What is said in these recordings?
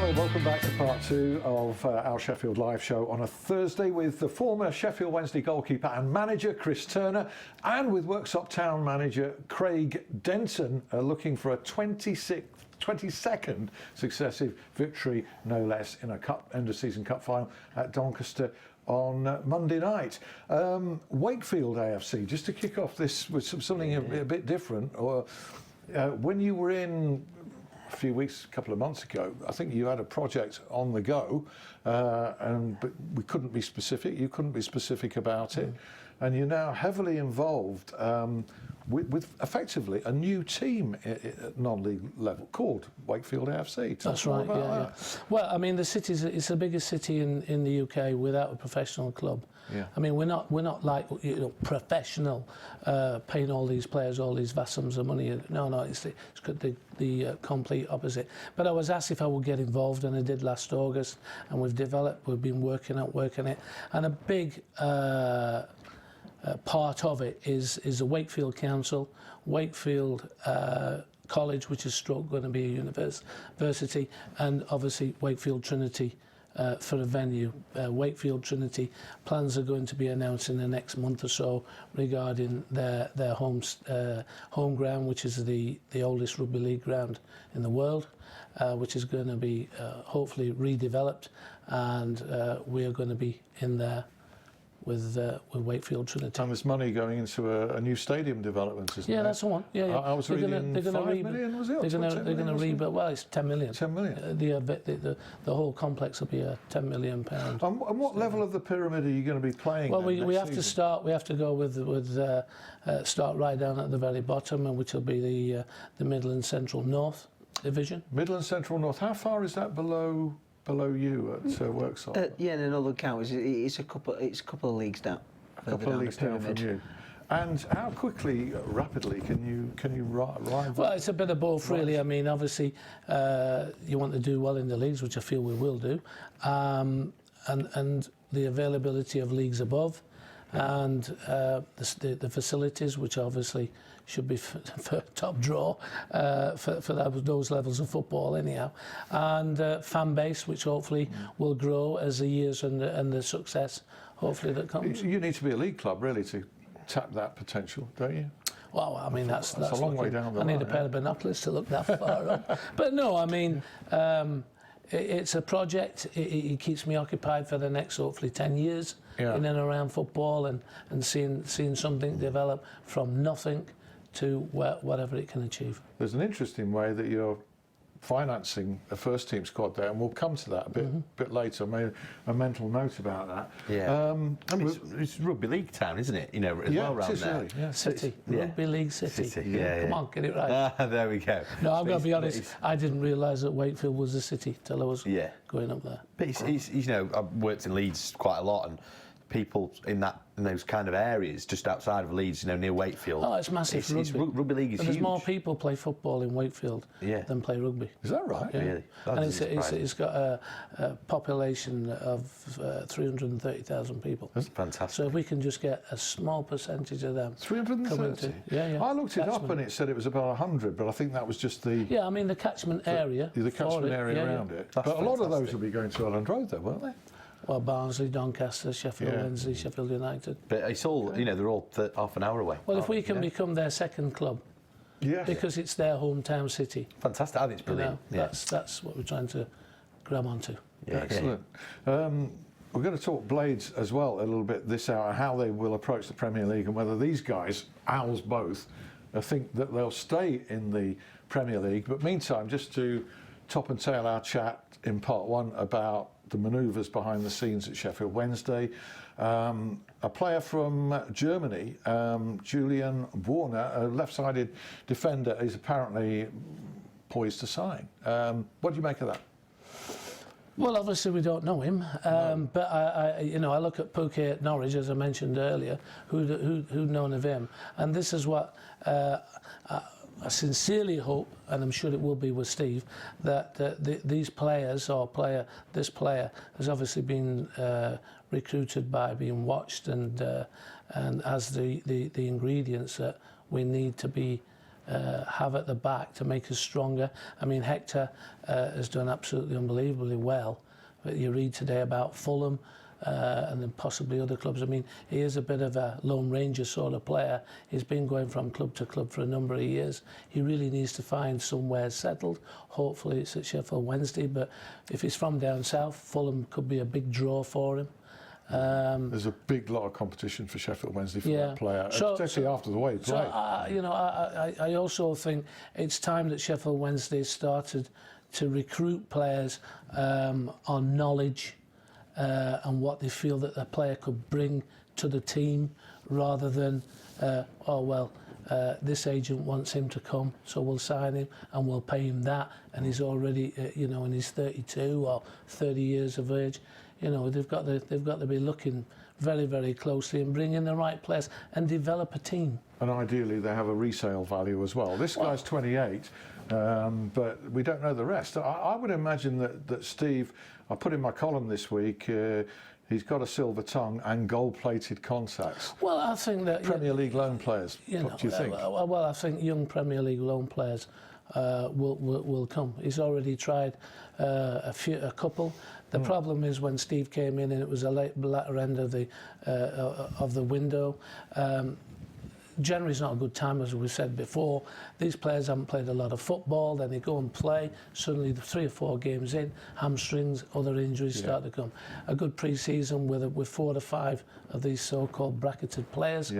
Well, welcome back to part two of our Sheffield Live show on a Thursday with the former Sheffield Wednesday goalkeeper and manager Chris Turner, and with Worksop Town manager Craig Denton, looking for a 22nd successive victory, no less, in a end-of-season cup final at Doncaster on Monday night. Wakefield AFC, just to kick off this with something a bit different. When you were in a couple of months ago, I think you had a project on the go, but we couldn't be specific. You couldn't be specific about it, and you're now heavily involved with effectively a new team at non-league level called Wakefield AFC. That's right. Yeah. Well, I mean, it's the biggest city in the UK without a professional club. Yeah. I mean, we're not like professional, paying all these players all these vast sums of money. No, it's the complete opposite. But I was asked if I would get involved, and I did last August. And we've been working it, and a big part of it is the Wakefield Council, Wakefield College, which is going to be a university, and obviously Wakefield Trinity. For a venue. Wakefield Trinity plans are going to be announced in the next month or so regarding their home ground, which is the oldest rugby league ground in the world, which is going to be hopefully redeveloped, and we are going to be in there with Wakefield Trinity. And there's money going into a new stadium development, isn't there? Yeah, that's the one. Yeah. I was reading 5 million, was it? They're going to rebuild. Well, it's 10 million. 10 million. The whole complex will be a £10 million. And what level of the pyramid are you going to to be playing? Well, we have to start. We have to go with start right down at the very bottom, which will be the Midland Central North Division. Midland Central North. How far is that below you at Worksop? Yeah, in another count, it's a couple of leagues down. A couple of leagues down from you. And how rapidly can you rival? Well, it's a bit of both, really. I mean, obviously, you want to do well in the leagues, which I feel we will do, and the availability of leagues above, and the facilities, which obviously should be for top draw for those levels of football anyhow, and fan base, which hopefully will grow as the years and the success hopefully that comes. You need to be a league club really to tap that potential, don't you? Well, I mean that's a long way down the line. I need a pair of binoculars to look that far up. But no, I mean it's a project. It keeps me occupied for the next hopefully 10 years in and around football, and seeing something develop from nothing to whatever it can achieve. There's an interesting way that you're financing a first team squad there, and we'll come to that a bit later. I made a mental note about that. Yeah, it's rugby league town, isn't it? As well around there. Really, yeah. City, rugby league city. Come on, get it right. There we go. No, I'm going to be honest. I didn't realise that Wakefield was a city till I was going up there. But I've worked in Leeds quite a lot, and people in those kind of areas just outside of Leeds, near Wakefield. Oh, it's massive. Rugby league is huge. There's more people play football in Wakefield than play rugby. Is that right? Yeah. Really? And it's got a population of 330,000 people. That's fantastic. So if we can just get a small percentage of them 330? I looked it up and it said it was about 100, but I think that was just the... Yeah, I mean the catchment area. The catchment area around it. But a lot of those will be going to Elland Road though, won't they? Well, Barnsley, Doncaster, Sheffield Wednesday, Sheffield United. But it's all, they're all half an hour away. Well, if we can become their second club, because it's their hometown city. Fantastic, I think it's brilliant. That's what we're trying to grab onto. Yeah, excellent. We're going to talk Blades as well a little bit this hour, how they will approach the Premier League and whether these guys, Owls both, think that they'll stay in the Premier League. But meantime, just to top and tail our chat in part one about the manoeuvres behind the scenes at Sheffield Wednesday. A player from Germany, Julian Warner, a left-sided defender, is apparently poised to sign. What do you make of that? Well, obviously we don't know him, but I look at Pouquet at Norwich, as I mentioned earlier, who'd known of him, and this is what I sincerely hope, and I'm sure it will be with Steve, that these players this player has obviously been recruited by being watched and has the ingredients that we need to be have at the back to make us stronger. I mean, Hector has done absolutely unbelievably well. But you read today about Fulham and then possibly other clubs. I mean, he is a bit of a Lone Ranger sort of player. He's been going from club to club for a number of years. He really needs to find somewhere settled. Hopefully it's at Sheffield Wednesday, but if he's from down south, Fulham could be a big draw for him. There's a big lot of competition for Sheffield Wednesday for that player, particularly after the way he played. I also think it's time that Sheffield Wednesday started to recruit players on knowledge and what they feel that the player could bring to the team, rather than this agent wants him to come, so we'll sign him and we'll pay him that, and he's already and he's 32 or 30 years of age. They've got to be looking very, very closely and bring in the right players and develop a team. And ideally they have a resale value as well. This guy's 28, but we don't know the rest. I would imagine that Steve, I put in my column this week, he's got a silver tongue and gold-plated contacts. Well, I think that Premier League loan players. What do you think? Well, I think young Premier League loan players will come. He's already tried a couple. The problem is when Steve came in and it was a latter end of the window. January's not a good time, as we said before. These players haven't played a lot of football, then they go and play. Suddenly, 3 or 4 games in, hamstrings, other injuries start to come. A good pre-season with 4 to 5 of these so-called bracketed players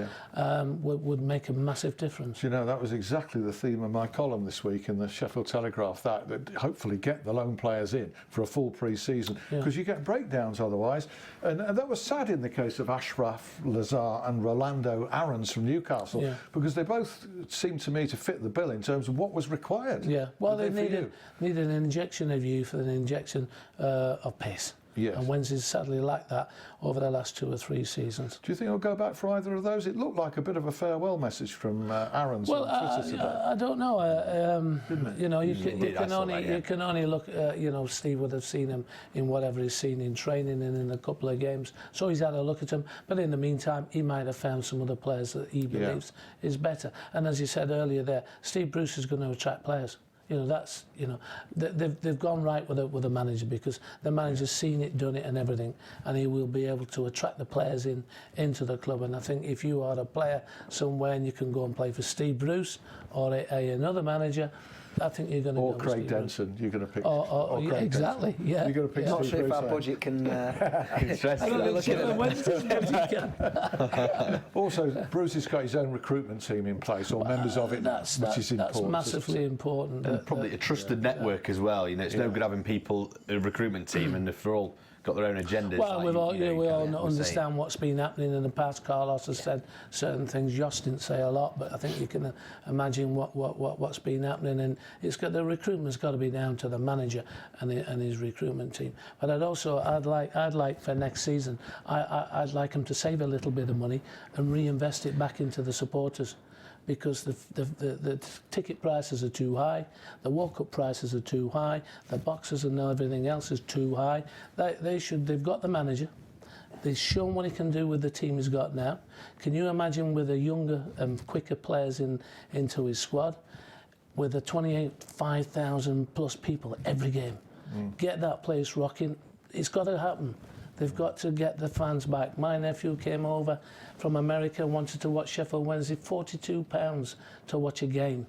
would make a massive difference. That was exactly the theme of my column this week in the Sheffield Telegraph, that hopefully get the loan players in for a full pre-season, because you get breakdowns otherwise. And that was sad in the case of Ashraf Lazar and Rolando Aarons from Newcastle, because they both seemed to me to fit the bill in terms of what was required. Yeah, well, they needed an injection of youth and an injection of pace. Yes. And Wednesday's sadly lacked that over the last 2 or 3 seasons. Do you think he'll go back for either of those? It looked like a bit of a farewell message from Aarons on Twitter today. I don't know. You can only look. Steve would have seen him in whatever he's seen in training and in a couple of games. So he's had a look at him. But in the meantime, he might have found some other players that he believes is better. And as you said earlier, there, Steve Bruce is going to attract players. They've gone right with the manager, because the manager's seen it, done it and everything, and he will be able to attract the players into the club. And I think if you are a player somewhere and you can go and play for Steve Bruce or another manager, I think you're going to or Craig Denton, you're going to pick. Or Craig exactly, Denton. yeah. You're going to pick. Not sure if our budget can. Also, Bruce has got his own recruitment team in place, or members of it, which is important. That's massively important. And probably a trusted network as well. It's no good having people a recruitment team, and if they're all got their own agendas. Well, we all understand what's been happening in the past. Carlos has said certain things. Josh didn't say a lot, but I think you can imagine what's been happening, and the recruitment's got to be down to the manager and his recruitment team. But I'd like for next season, I'd like him to save a little bit of money and reinvest it back into the supporters, because the ticket prices are too high, the World Cup prices are too high, the boxes and everything else is too high. They've got the manager. They've shown what he can do with the team he's got now. Can you imagine with the younger and quicker players into his squad, with the 25,000 plus people every game? Get that place rocking. It's got to happen. They've got to get the fans back. My nephew came over from America, wanted to watch Sheffield Wednesday, £42 to watch a game.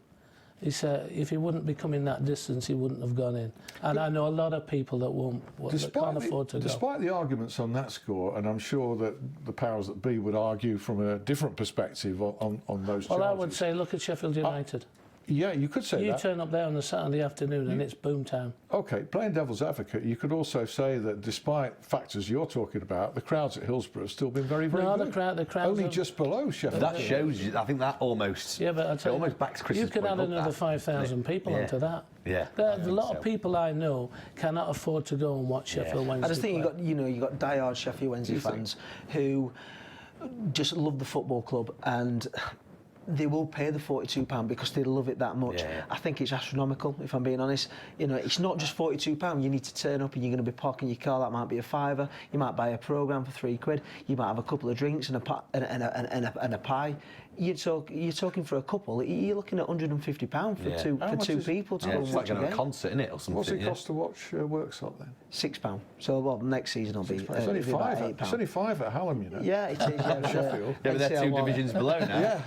He said if he wouldn't be coming that distance, he wouldn't have gone in. And I know a lot of people that can't afford to go. Despite the arguments on that score, and I'm sure that the powers that be would argue from a different perspective on those charges. Well, I would say look at Sheffield United. Yeah, you could say that. You turn up there on a Saturday afternoon and it's boom time. OK, playing devil's advocate, you could also say that despite factors you're talking about, the crowds at Hillsborough have still been very, very good. The crowds only just below Sheffield. That shows you, I think that almost, almost backs Chris's you could add another 5,000 people onto that. Yeah. A lot of people I know cannot afford to go and watch Sheffield Wednesday. I just think you've got diehard Sheffield Wednesday fans who just love the football club, and they will pay the £42 because they love it that much. Yeah. I think it's astronomical, if I'm being honest. You know, it's not just £42. You need to turn up and you're going to be parking your car. That might be a £5. You might buy a programme for £3. You might have a couple of drinks and a pie. You're talking for a couple. You're looking at £150 for two people to go and it's watch like a going to game. a concert, isn't it, or something? What's it cost to watch Worksop then? £6. So well, next season will be. It's only it'll be about £5. £8. It's only £5 at Hallam, you know. Yeah, it is. Yeah, Sheffield. Yeah, but they're NCL two one. divisions below now.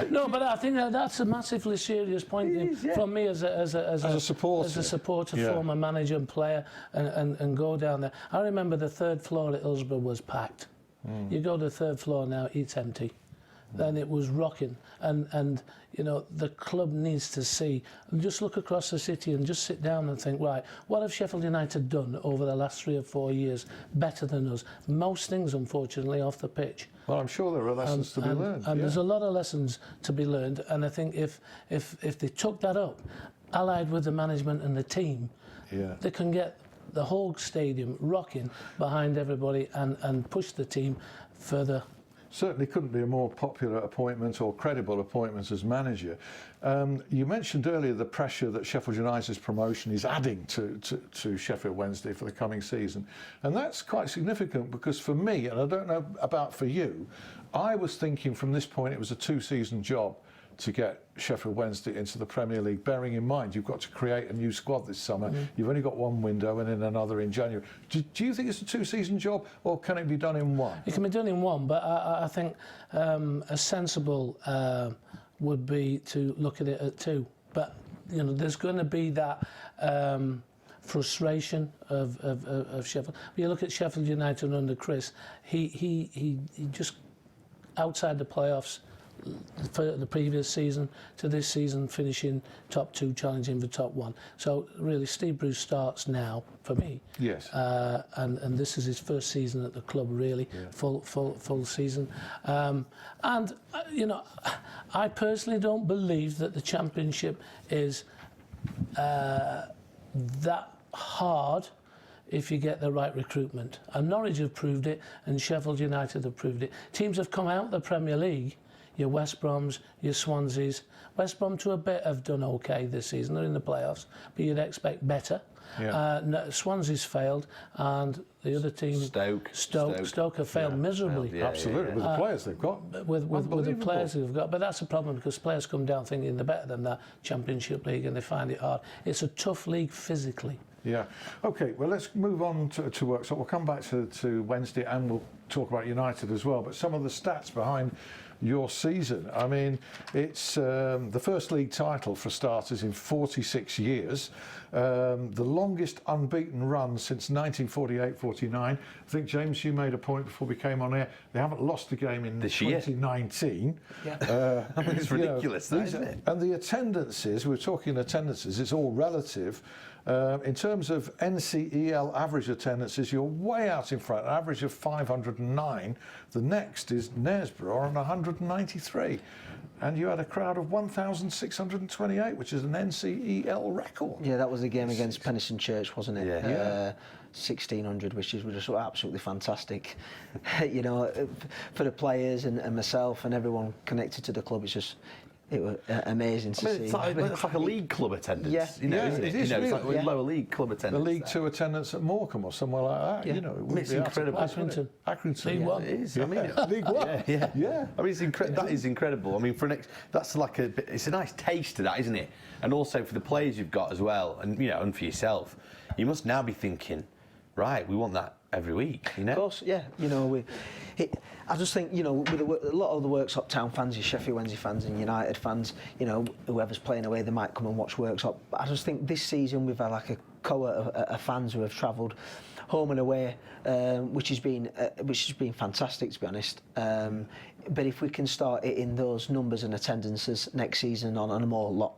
No, but I think that's a massively serious point from me as a supporter. as a supporter, Yeah. former manager and player, and go down there. I remember the third floor at Hillsborough was packed. You go to the third floor now, it's empty. Then it was rocking, and you know the club needs to see. Just look across the city and just sit down and think, right, what have Sheffield United done over the last 3 or 4 years better than us? Most things, unfortunately, off the pitch. Well, I'm sure there are lessons to be learned. And there's a lot of lessons to be learned, and I think if they took that up, allied with the management and the team, they can get the whole stadium rocking behind everybody and push the team further. Certainly couldn't be a more popular appointment or credible appointment as manager. You mentioned earlier the pressure that Sheffield United's promotion is adding to Sheffield Wednesday for the coming season. And that's quite significant because for me, and I don't know about for you, I was thinking from this point it was a 2-season job to get Sheffield Wednesday into the Premier League, bearing in mind you've got to create a new squad this summer. You've only got one window and then another in January. Do you think it's a 2-season job or can it be done in one? It can be done in one, but I think a sensible would be to look at it at 2. But you know, there's going to be that frustration of Sheffield. You look at Sheffield United under Chris. He just outside the playoffs for the previous season to this season, finishing top 2, challenging for top 1. So really, Steve Bruce starts now for me. Yes. And this is his first season at the club, really, full season. And you know, I personally don't believe that the Championship is that hard if you get the right recruitment. And Norwich have proved it, and Sheffield United have proved it. Teams have come out of the Premier League. Your West Broms, your Swanseas. West Brom to a bit have done okay this season. They're in the playoffs, but you'd expect better. Swansea's failed, and the other team, Stoke have failed miserably. Absolutely, with the players they've got. With the players they've got, but that's a problem because players come down thinking they're better than the Championship League, and they find it hard. It's a tough league physically. Yeah. Okay, well, let's move on to Worksop. We'll come back to Wednesday and we'll talk about United as well. But some of the stats behind your season. I mean, it's the first league title for starters in 46 years. The longest unbeaten run since 1948-49. I think, James, you made a point before we came on air. They haven't lost a game in this year. 2019. Yeah. I mean, it's ridiculous, isn't it? And the attendances, we're talking attendances, it's all relative. In terms of NCEL average attendances, you're way out in front, an average of 509. The next is Knaresborough on 193. And you had a crowd of 1,628, which is an NCEL record. Yeah, that was the game against Penistone Church, wasn't it? Yeah. 1,600, which is just absolutely fantastic. You know, for the players and myself and everyone connected to the club, it was amazing to see. It's like a league club attendance. Yeah. You know, Yeah, isn't it it? is You know, it's really. like lower league club The attendance. League 2 attendance at Morecambe or somewhere like that, Yeah. you know. It wouldn't It's be out of incredible. place, would it? Accrington. League One. It is. Yeah. I mean, League One. yeah. I mean, that is incredible. I mean, that's like it's a nice taste to that, isn't it? And also for the players you've got as well, and you know, and for yourself, you must now be thinking, right, we want that every week, you know. Of course, yeah. You know, I just think, you know, with a lot of the Worksop Town fans, your Sheffield Wednesday fans and United fans, you know, whoever's playing away, they might come and watch Worksop. But I just think this season we've had like a cohort of fans who have travelled home and away, which has been fantastic, to be honest. But if we can start hitting those numbers and attendances next season on a more,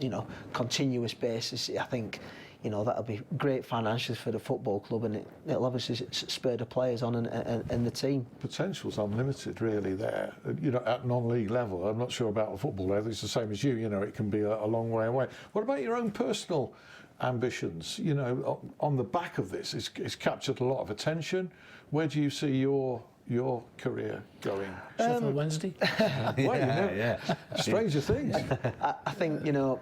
you know, continuous basis, I think, you know, that'll be great financially for the football club, and it'll obviously spur the players on and the team. Potential's unlimited, really, there. You know, at non-league level. I'm not sure about the football level. It's the same as you. You know, it can be a long way away. What about your own personal ambitions? You know, on the back of this, it's captured a lot of attention. Where do you see your your career going? Sheffield Wednesday. Well, you know, yeah. stranger things. I think you know,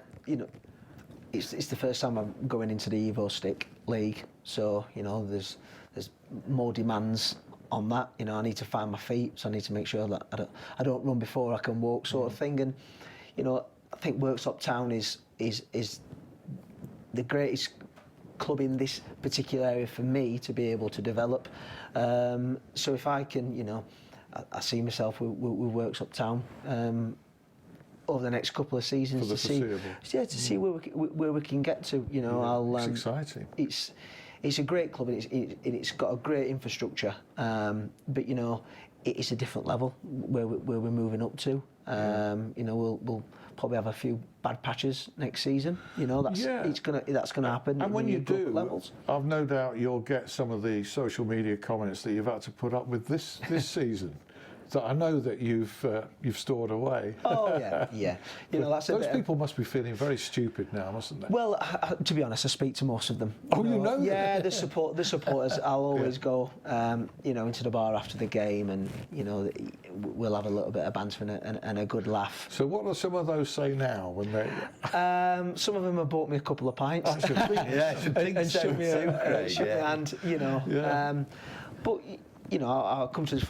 it's the first time I'm going into the Evo Stick League, so you know there's more demands on that. You know, I need to find my feet, so I need to make sure that I don't run before I can walk, sort of thing. And you know, I think Worksop Town is the greatest club in this particular area for me to be able to develop. So if I can, you know, I see myself with Worksop Town over the next couple of seasons to see where we can get to. You know, it's exciting. It's a great club and it's got a great infrastructure, but you know, it's a different level where we're moving up to. You know, we'll probably have a few bad patches next season. You know, that's gonna happen. And when you do, levels. I've no doubt you'll get some of the social media comments that you've had to put up with this season. That I know that you've stored away. Oh yeah. You know, that's those people must be feeling very stupid now, mustn't they? Well, to be honest, I speak to most of them. Oh, you know? Yeah, the supporters. I'll always go, you know, into the bar after the game, and you know, we'll have a little bit of banter and a good laugh. So, what do some of those say now when they? Some of them have bought me a couple of pints. I should think. Yeah, I should think and so. shook me Yeah. hand, you know. Yeah. But you know, I'll come to the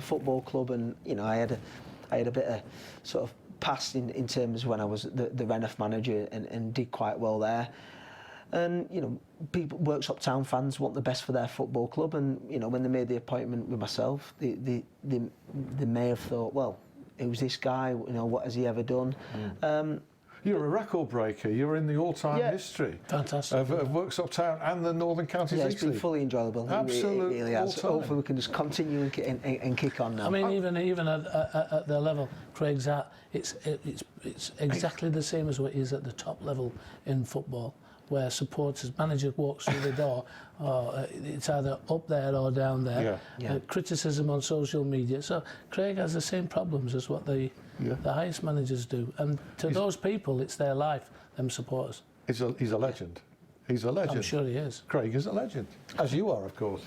football club, and you know, I had a bit of sort of past in terms when I was the Renef manager and did quite well there. And you know, people, Worksop Town fans want the best for their football club, and you know, when they made the appointment with myself, they may have thought, well, who's this guy? You know, what has he ever done? You're a record breaker. You're in the all-time history Fantastic. of Worksop Town and the Northern Counties Yeah, League. it's been fully enjoyable. Absolutely, It really has. all-time. Hopefully we can just continue and kick on now. I mean, even at the level Craig's at, it's exactly the same as what is at the top level in football, where supporters, manager walks through the door, it's either up there or down there. Yeah. Yeah. Criticism on social media. So Craig has the same problems as what the highest managers do, and to those people, it's their life. Them supporters. He's a legend. He's a legend. I'm sure he is. Craig is a legend, as you are, of course.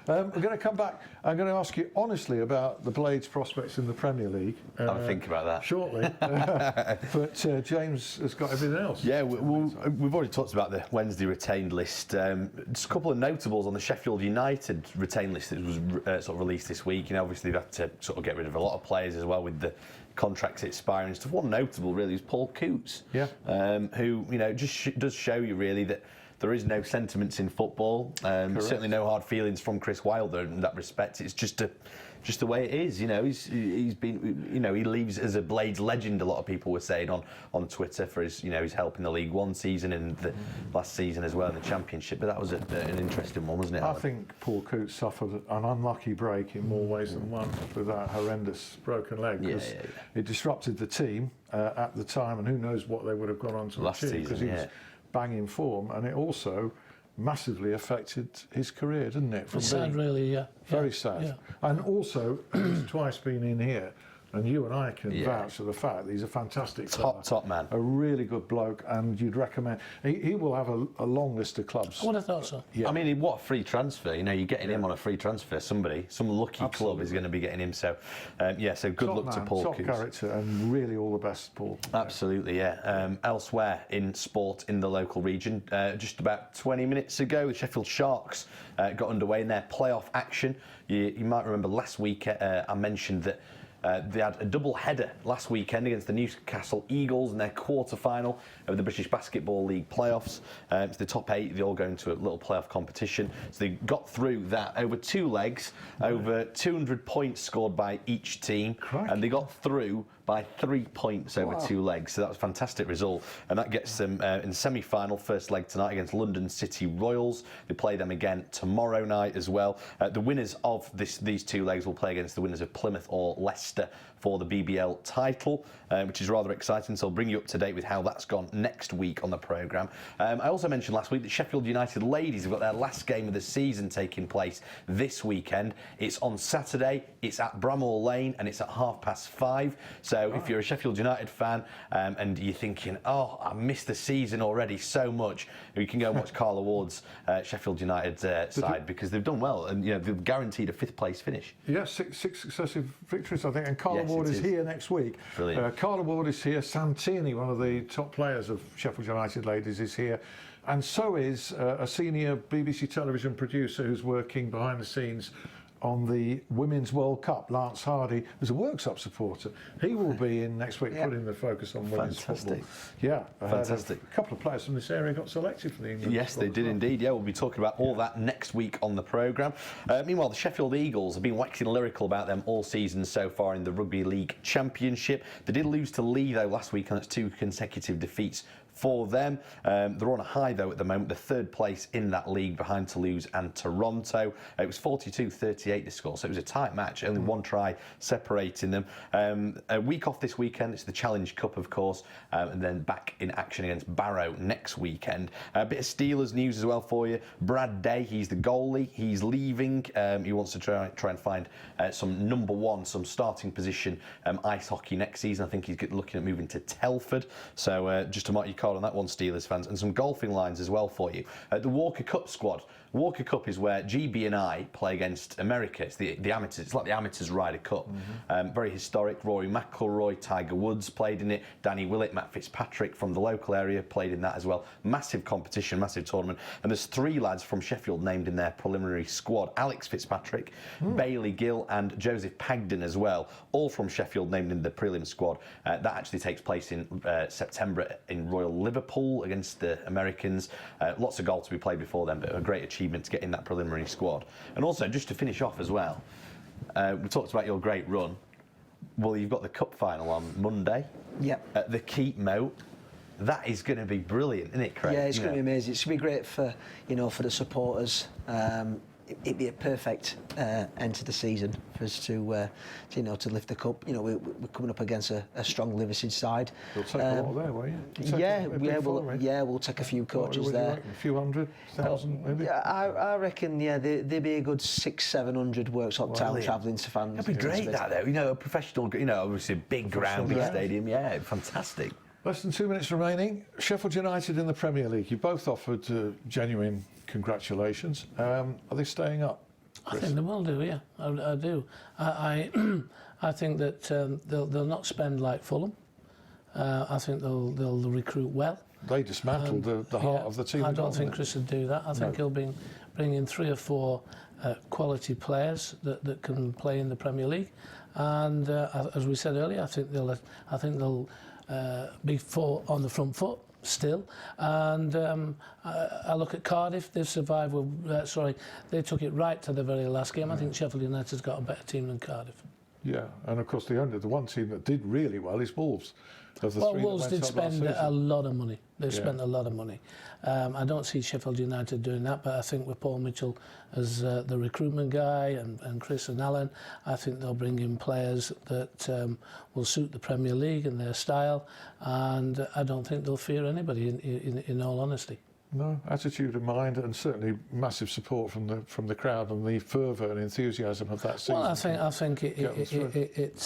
We're going to come back. I'm going to ask you honestly about the Blades' prospects in the Premier League. I'll think about that shortly. But James has got everything else. Yeah, we've already talked about the Wednesday retained list. Just a couple of notables on the Sheffield United retained list that was sort of released this week. You know, obviously they've had to sort of get rid of a lot of players as well with the contracts expiring and stuff. One notable really is Paul Coots, who, you know, just does show you really that there is no sentiments in football. Certainly no hard feelings from Chris Wilder in that respect. It's just the way it is. You know, he's been, you know, he leaves as a Blades legend. A lot of people were saying on Twitter for his, you know, his help in the League One season and the last season as well in the Championship. But that was an interesting one, wasn't it, Alan? I think Paul Coots suffered an unlucky break in more ways than one with that horrendous broken leg. Yeah. It disrupted the team at the time, and who knows what they would have gone on to Last achieve, because he season, was banging form, and it also massively affected his career, didn't it? It's sad, really, yeah. Very sad. Yeah. And also, he's twice been in here, and you and I can vouch for the fact that he's a fantastic top man. A really good bloke, and you'd recommend... He will have a long list of clubs. I would have thought so. Yeah. I mean, what a free transfer. You know, you're getting him on a free transfer. Some lucky club is going to be getting him. So, so good luck to Paul Coots. Top character, and really all the best, Paul. Absolutely, yeah. Elsewhere in sport in the local region, just about 20 minutes ago, the Sheffield Sharks got underway in their playoff action. You might remember last week I mentioned that they had a double header last weekend against the Newcastle Eagles in their quarter-final of the British Basketball League playoffs. It's the top 8, they all go into a little playoff competition. So they got through that over 2 legs, over 200 points scored by each team, and they got through by 3 points over 2 legs. So that was a fantastic result. And that gets them in the semi-final, first leg tonight against London City Royals. They play them again tomorrow night as well. The winners of these 2 legs will play against the winners of Plymouth or Leicester for the BBL title, which is rather exciting. So I'll bring you up to date with how that's gone next week on the programme. I also mentioned last week that Sheffield United ladies have got their last game of the season taking place this weekend. It's on Saturday, it's at Bramall Lane, and it's at 5:30. So So if you're a Sheffield United fan and you're thinking, oh, I missed the season already so much, you can go and watch Carla Ward's Sheffield United side, because they've done well, and they've guaranteed a 5th place finish. Yeah, six successive victories, I think. And Carla Ward is here next week. Brilliant. Carla Ward is here. Santini, one of the top players of Sheffield United ladies, is here. And so is a senior BBC television producer who's working behind the scenes on the Women's World Cup, Lance Hardy, who's a Worksop supporter. He will be in next week, putting the focus on women's football. Yeah, fantastic. A couple of players from this area got selected for the England Yes, squad they did indeed. Yeah, we'll be talking about all that next week on the programme. Meanwhile, the Sheffield Eagles have been waxing lyrical about them all season so far in the Rugby League Championship. They did lose to Lee, though, last week, and that's 2 consecutive defeats for them. They're on a high, though, at the moment. The 3rd place in that league behind Toulouse and Toronto. It was 42-38 the score, so it was a tight match. Only 1 try separating them. A week off this weekend. It's the Challenge Cup, of course, and then back in action against Barrow next weekend. A bit of Steelers news as well for you. Brad Day, he's the goalie. He's leaving. He wants to try and find some number 1, some starting position ice hockey next season. I think he's looking at moving to Telford. So just to mark your on that one, Steelers fans, and some golfing lines as well for you. The Walker Cup squad. Walker Cup is where GB and I play against America. It's the amateurs. It's like the Amateurs Ryder Cup. Very historic. Rory McIlroy, Tiger Woods played in it. Danny Willett, Matt Fitzpatrick from the local area played in that as well. Massive competition, massive tournament. And there's 3 lads from Sheffield named in their preliminary squad. Alex Fitzpatrick, Bailey Gill and Joseph Pagden as well. All from Sheffield named in the prelim squad. That actually takes place in September in Royal Liverpool against the Americans. Lots of golf to be played before then, but a great achievement to get in that preliminary squad. And also, just to finish off as well, we talked about your great run. Well, you've got the cup final on Monday. Yep. At the Keep Moat. That is going to be brilliant, isn't it, Craig? Yeah, it's going to be amazing. It's going to be great for for the supporters. It'd be a perfect end to the season for us to lift the cup. We're coming up against a strong Liverpood side. You'll take a lot there, won't you? We'll take a few coaches there. A few 100,000 maybe. Yeah, I reckon. Yeah, there'd be a good 600-700 Worksop Town travelling to fans. That'd be great, that though. A professional. Obviously a big ground, big stadium. Yeah, fantastic. Less than 2 minutes remaining. Sheffield United in the Premier League. You both offered genuine congratulations. Are they staying up, Chris? I think they will do. Yeah, I do. I think that they'll not spend like Fulham. I think they'll recruit well. They dismantled the heart of the team. I don't think Chris would do that. I think he'll bring in 3 or 4 quality players that can play in the Premier League. And as we said earlier, I think they'll be on the front foot still. And I look at Cardiff. They've survived. They took it right to the very last game. I think Sheffield United's got a better team than Cardiff. Yeah, and of course the one team that did really well is Wolves. Wolves did spend a lot of money. They've spent a lot of money. I don't see Sheffield United doing that, but I think with Paul Mitchell as the recruitment guy and Chris and Alan, I think they'll bring in players that will suit the Premier League and their style, and I don't think they'll fear anybody, in all honesty. No, attitude and mind, and certainly massive support from the crowd and the fervour and enthusiasm of that season. Well, I think it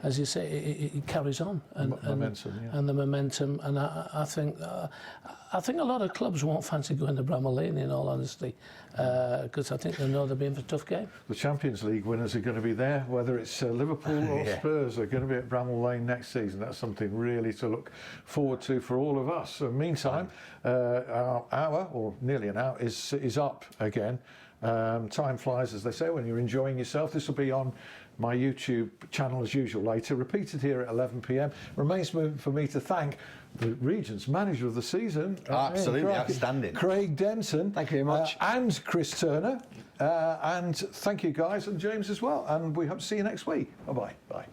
as you say, it carries on, and the momentum, and I think a lot of clubs won't fancy going to Bramall Lane, in all honesty, because I think they know they're being for a tough game. The Champions League winners are going to be there, whether it's Liverpool or Spurs are going to be at Bramall Lane next season. That's something really to look forward to for all of us. Meantime, our hour, or nearly an hour, is up again. Time flies, as they say, when you're enjoying yourself. This will be on my YouTube channel as usual later, repeated here at 11 p.m. Remains for me to thank the Regent's manager of the season. Absolutely outstanding. Craig Denton. Thank you very much. And Chris Turner. And thank you guys, and James as well. And we hope to see you next week. Bye-bye. Bye.